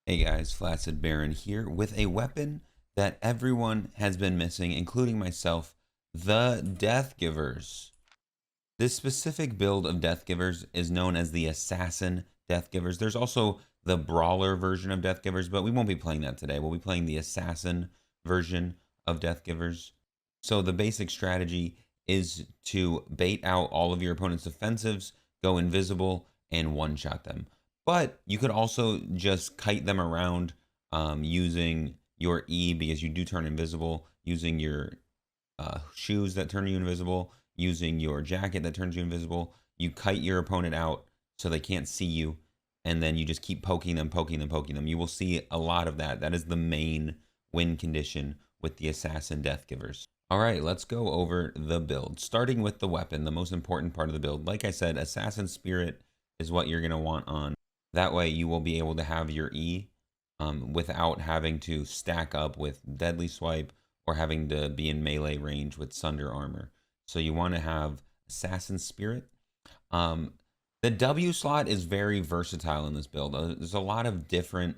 Hey guys, Flaccid Baron here with a weapon that everyone has been missing, including myself, the Deathgivers. This specific build of Deathgivers is known as the Assassin Deathgivers. There's also the Brawler version of Deathgivers, but we won't be playing that today. We'll be playing the Assassin version of Deathgivers. So the basic strategy is to bait out all of your opponent's offensives, go invisible, and one-shot them. But you could also just kite them around using your E, because you do turn invisible, using your shoes that turn you invisible, using your jacket that turns you invisible. You kite your opponent out so they can't see you, and then you just keep poking them, poking them, poking them. You will see a lot of that. That is the main win condition with the Assassin Deathgivers. All right, let's go over the build. Starting with the weapon, the most important part of the build. Like I said, Assassin Spirit is what you're going to want on. That way you will be able to have your E without having to stack up with Deadly Swipe or having to be in melee range with Sunder Armor. So you want to have Assassin Spirit. The W slot is very versatile in this build. There's a lot of different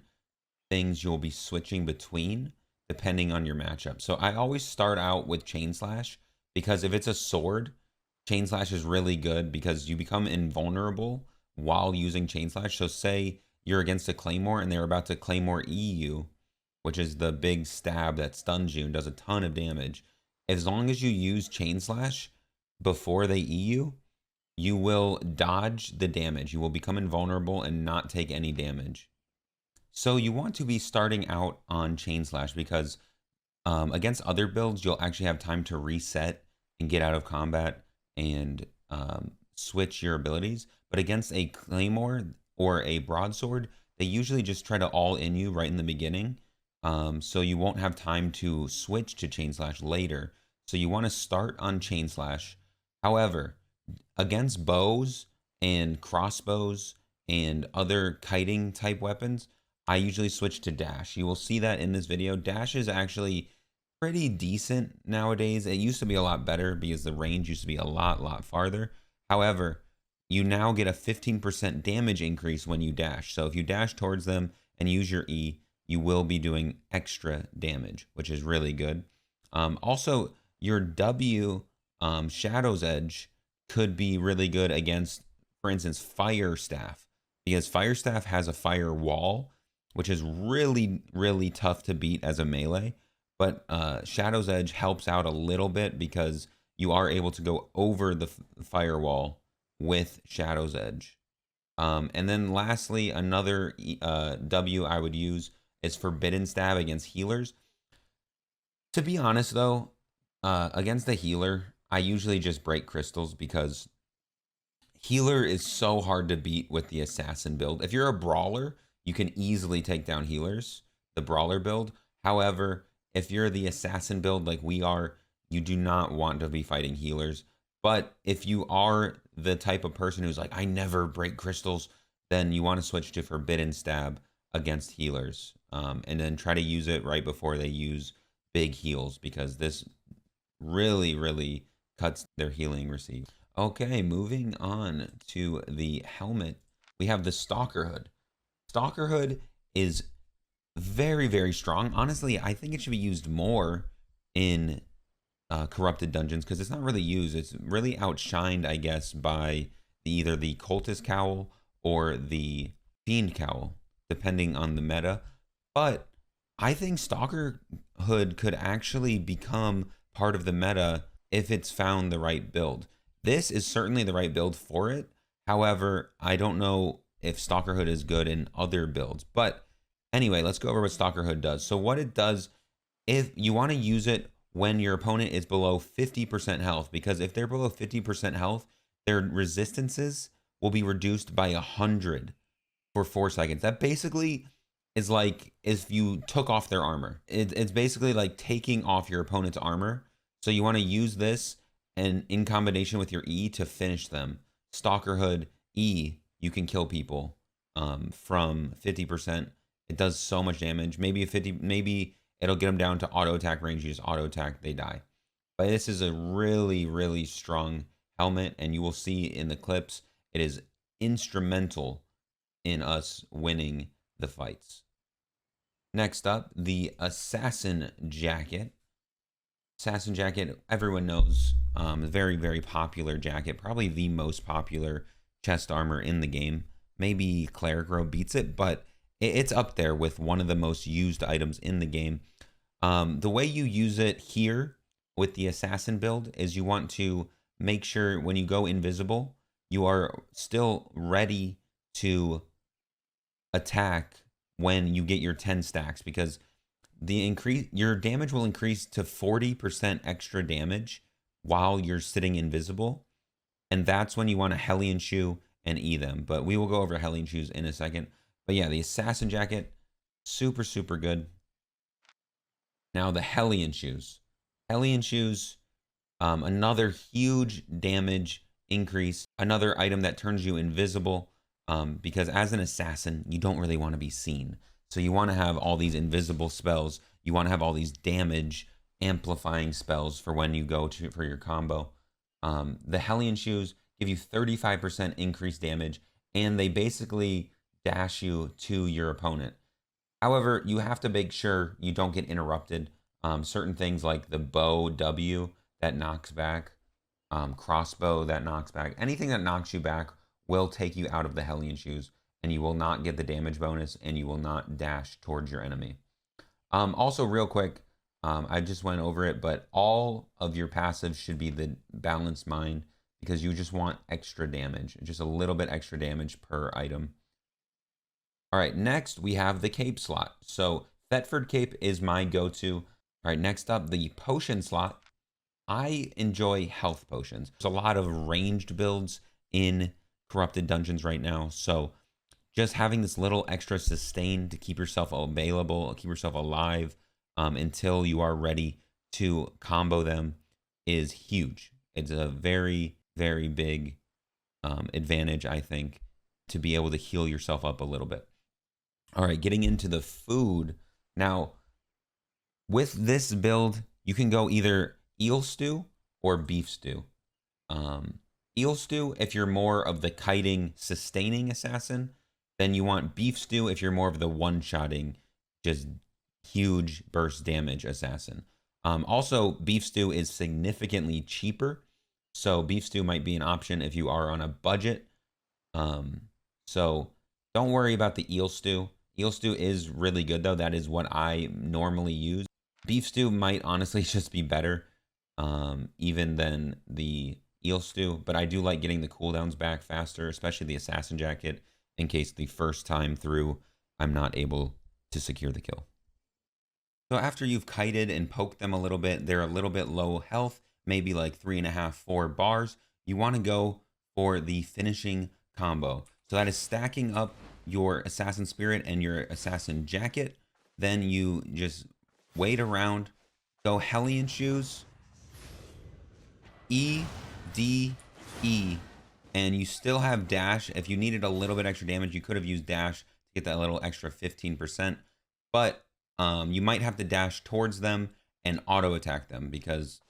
things you'll be switching between depending on your matchup. So I always start out with Chain Slash, because if it's a sword, Chain Slash is really good because you become invulnerable while using Chain Slash. So say you're against a Claymore and they're about to Claymore E you, which is the big stab that stuns you and does a ton of damage. As long as you use Chain Slash before they E you, you will dodge the damage. You will become invulnerable and not take any damage. So you want to be starting out on Chain Slash because against other builds, you'll actually have time to reset and get out of combat and switch your abilities. But against a Claymore or a Broadsword, they usually just try to all-in you right in the beginning. So you won't have time to switch to Chain Slash later. So you want to start on Chain Slash. However, against bows and crossbows and other kiting type weapons, I usually switch to Dash. You will see that in this video. Dash is actually pretty decent nowadays. It used to be a lot better because the range used to be a lot farther. However, you now get a 15% damage increase when you dash. So if you dash towards them and use your E, you will be doing extra damage, which is really good. Also, your W Shadow's Edge could be really good against, for instance, Fire Staff, because Fire Staff has a fire wall, which is really tough to beat as a melee. But Shadow's Edge helps out a little bit because you are able to go over the firewall with Shadow's Edge. And then lastly, another W I would use is Forbidden Stab against healers. To be honest though, against the healer, I usually just break crystals because healer is so hard to beat with the assassin build. If you're a brawler, you can easily take down healers, the brawler build. However, if you're the assassin build like we are, you do not want to be fighting healers. But if you are the type of person who's like, I never break crystals, then you want to switch to Forbidden Stab against healers. And then try to use it right before they use big heals, because this really cuts their healing receive. Okay, moving on to the helmet. We have the Stalker Hood. Stalker Hood is very strong. Honestly, I think it should be used more in corrupted dungeons because it's not really used. It's really outshined, I guess, by either the Cultist Cowl or the Fiend Cowl, depending on the meta. But I think Stalker Hood could actually become part of the meta if it's found the right build. This is certainly the right build for it. However, I don't know if Stalker Hood is good in other builds. But anyway, let's go over what Stalker Hood does. So what it does, if you want to use it when your opponent is below 50% health, because if they're below 50% health, their resistances will be reduced by 100 for 4 seconds. That basically is like if you took off their armor. It's basically like taking off your opponent's armor. So you want to use this and in combination with your E to finish them. Stalker Hood E, you can kill people from 50%. It does so much damage. Maybe it'll get them down to auto attack range. You just auto attack, they die. But this is a really strong helmet, and you will see in the clips it is instrumental in us winning the fights. Next up, the Assassin Jacket. Assassin Jacket, everyone knows, very, very popular jacket. Probably the most popular chest armor in the game. Maybe Cleric Robe beats it, but it's up there with one of the most used items in the game. The way you use it here with the Assassin build is you want to make sure when you go invisible, you are still ready to attack when you get your 10 stacks, because your damage will increase to 40% extra damage while you're sitting invisible, and that's when you want to Hellion Shoe and E them. But we will go over Hellion Shoes in a second. But yeah, the Assassin Jacket, super, super good. Now the Hellion Shoes. Hellion Shoes, another huge damage increase, another item that turns you invisible, because as an assassin, you don't really want to be seen. So you want to have all these invisible spells. You want to have all these damage amplifying spells for when you go for your combo. The Hellion Shoes give you 35% increased damage, and they basically dash you to your opponent. However, you have to make sure you don't get interrupted. Certain things like the bow W that knocks back, crossbow that knocks back, anything that knocks you back will take you out of the Hellion Shoes, and you will not get the damage bonus, and you will not dash towards your enemy. Also, real quick, I just went over it, but all of your passives should be the Balanced Mind, because you just want extra damage, just a little bit extra damage per item. All right, next we have the cape slot. So Thetford cape is my go-to. All right, next up, the potion slot. I enjoy health potions. There's a lot of ranged builds in Corrupted Dungeons right now, so just having this little extra sustain to keep yourself available, keep yourself alive until you are ready to combo them is huge. It's a very, very big advantage, I think, to be able to heal yourself up a little bit. All right, getting into the food. Now, with this build, you can go either eel stew or beef stew. Eel stew, if you're more of the kiting, sustaining assassin, then you want beef stew if you're more of the one-shotting, just huge burst damage assassin. Also, beef stew is significantly cheaper, so beef stew might be an option if you are on a budget. So don't worry about the eel stew. Eel stew is really good, though. That is what I normally use. Beef stew might honestly just be better, even than the eel stew, but I do like getting the cooldowns back faster, especially the Assassin Jacket, in case the first time through I'm not able to secure the kill. So after you've kited and poked them a little bit, they're a little bit low health, maybe like 3.5, 4 bars. You want to go for the finishing combo. So that is stacking up your Assassin Spirit and your Assassin Jacket. Then you just wait around, go Hellion Shoes, E, D, E, and you still have dash. If you needed a little bit extra damage, you could have used dash to get that little extra 15%, but you might have to dash towards them and auto attack them, because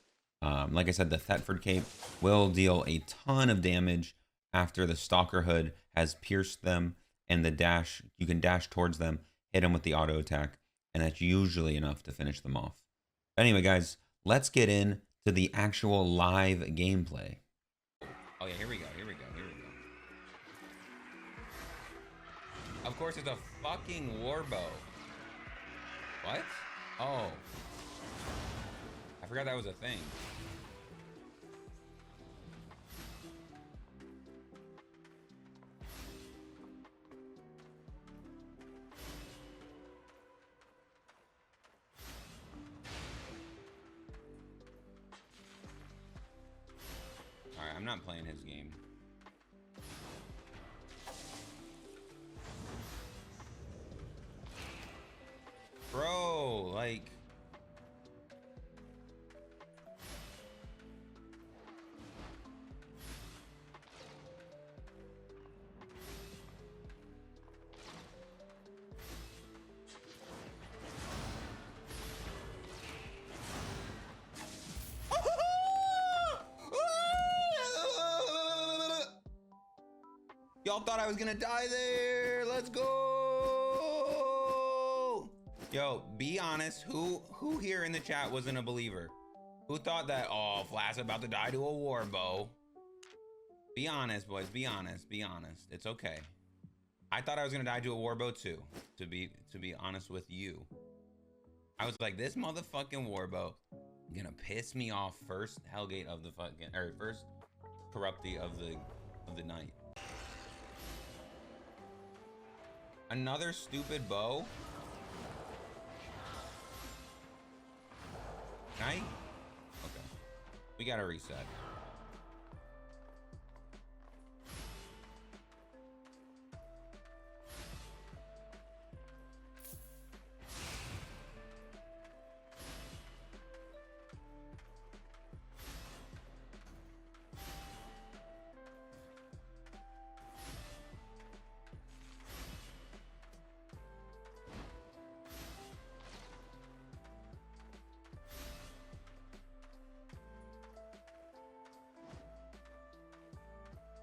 like I said, the Thetford cape will deal a ton of damage after the Stalker hood has pierced them, and the dash, you can dash towards them, hit them with the auto attack, and that's usually enough to finish them off. Anyway, guys, let's get in to the actual live gameplay. Oh yeah, here we go. Of course, it's a fucking Warbow. What? Oh. I forgot that was a thing. Alright, I'm not playing his game. Bro, like... Y'all thought I was gonna die there. Let's go. Yo, be honest. Who here in the chat wasn't a believer? Who thought that, oh, Flash about to die to a Warbow? Be honest, boys. Be honest. Be honest. It's okay. I thought I was gonna die to a Warbow too. To be honest with you, I was like, this motherfucking Warbow gonna piss me off first Hellgate of the fucking, or first Corrupti of the night. Another stupid bow. Night. Okay, we gotta reset.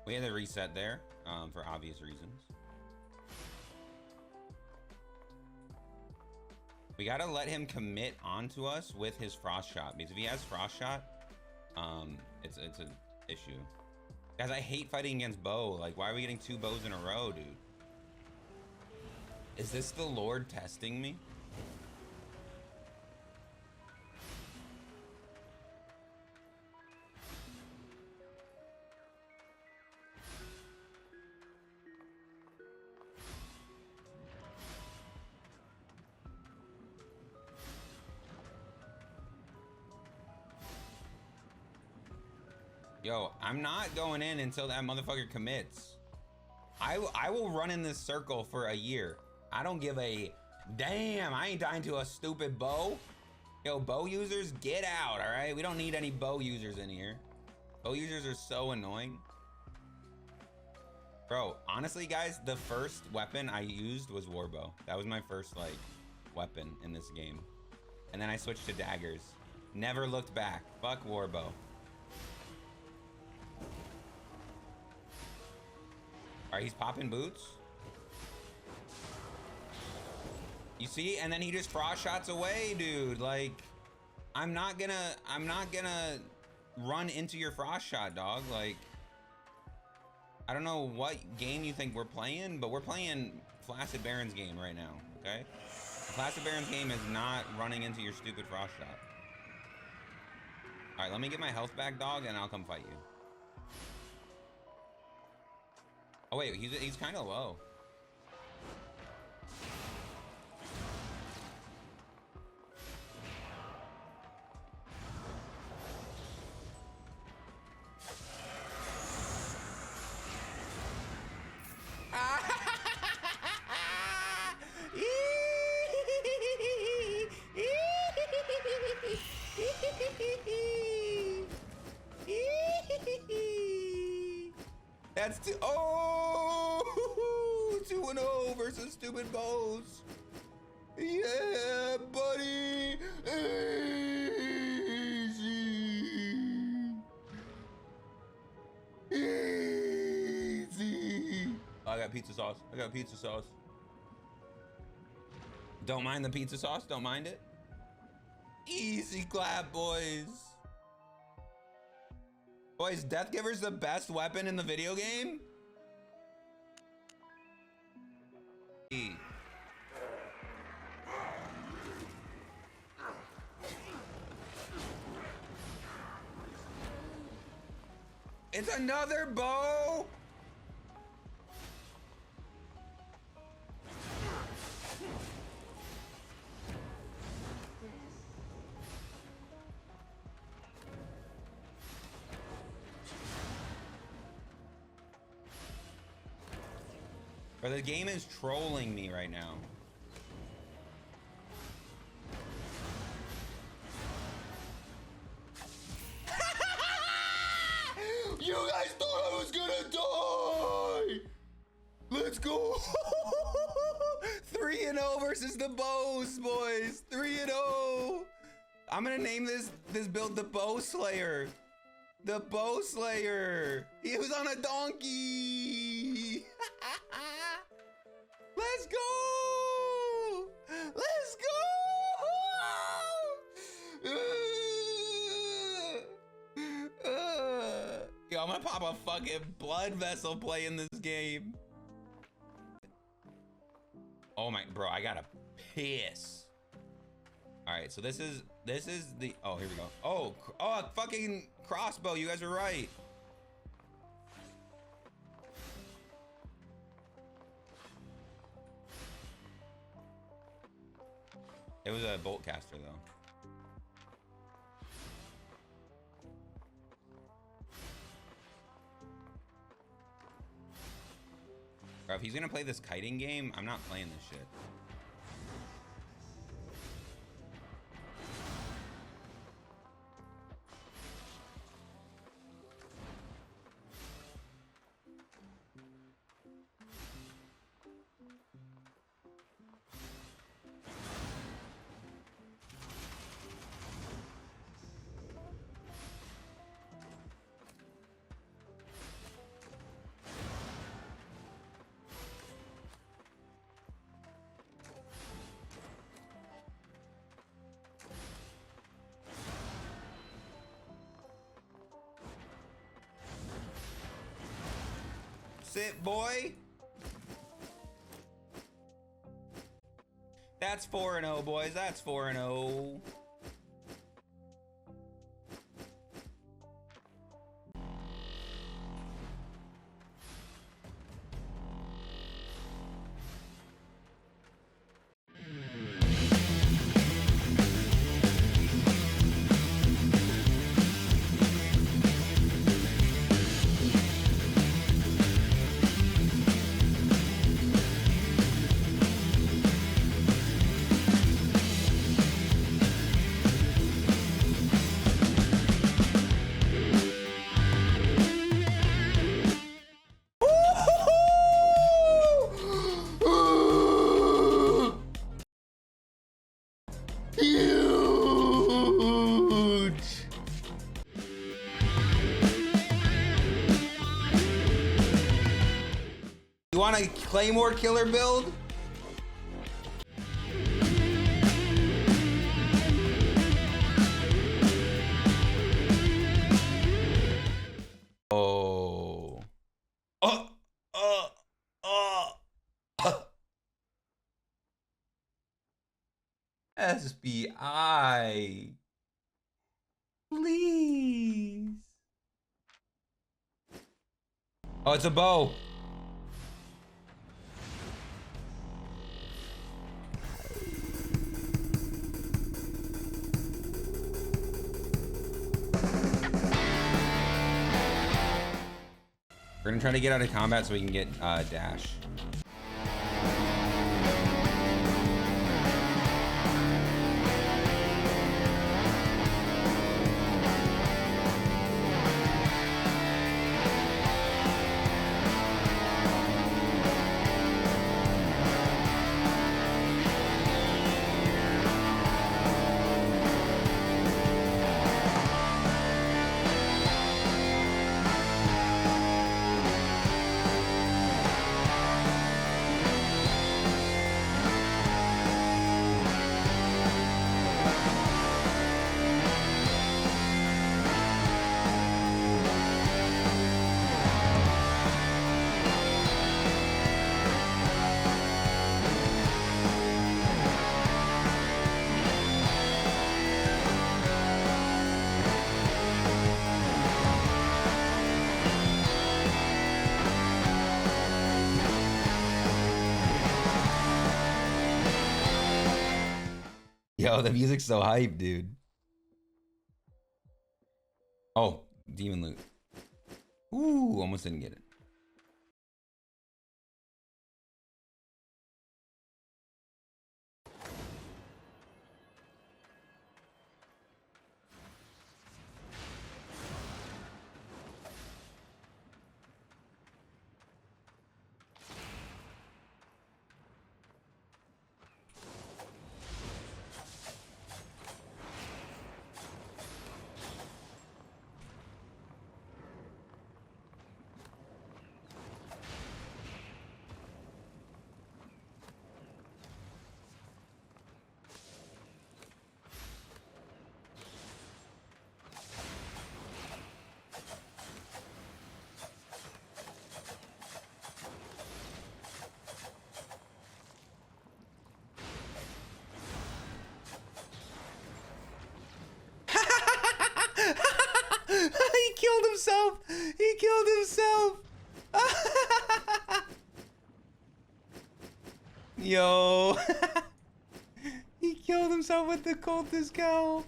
We had to reset there for obvious reasons. We gotta let him commit onto us with his frost shot, because if he has frost shot, it's an issue. Guys, I hate fighting against bow. Like, why are we getting 2 bows in a row, dude? Is this the Lord testing me? Yo, I'm not going in until that motherfucker commits. I will run in this circle for a year. I don't give a damn. I ain't dying to a stupid bow. Yo, bow users, get out, all right? We don't need any bow users in here. Bow users are so annoying. Bro, honestly, guys, the first weapon I used was Warbow. That was my first, like, weapon in this game. And then I switched to daggers. Never looked back. Fuck Warbow. All right, he's popping boots. You see? And then he just frost shots away, dude. Like, I'm not gonna run into your frost shot, dog. Like, I don't know what game you think we're playing, but we're playing Flaccid Baron's game right now, okay? Flaccid Baron's game is not running into your stupid frost shot. All right, let me get my health back, dog, and I'll come fight you. Oh wait, he's kind of low. That's oh, 2-0 versus stupid bows. Yeah, buddy. Easy. Oh, I got pizza sauce. I got pizza sauce. Don't mind the pizza sauce. Don't mind it. Easy clap, boys. Boys, Deathgivers the best weapon in the video game? It's another bow? Or the game is trolling me right now. You guys thought I was gonna die! Let's go! 3-0 versus the bows, boys. 3-0. I'm gonna name this build the Bow Slayer. The Bow Slayer. He was on a donkey. Let's go! Let's go! I'm gonna pop a fucking blood vessel playing this game. Oh my, bro, I gotta piss. All right, so this is the, oh, here we go. Oh, fucking crossbow, you guys are right. It was a Boltcaster though. Bro, if he's gonna play this kiting game, I'm not playing this shit. Sit, boy. That's 4-0, boys. That's 4-0. You want a Claymore killer build? Oh. SBI. Please. Oh, it's a bow. We're gonna try to get out of combat so we can get dash. Yo, the music's so hype, dude. Oh, demon loot. Ooh, almost didn't get it. Yo. He killed himself with the cultist cowl.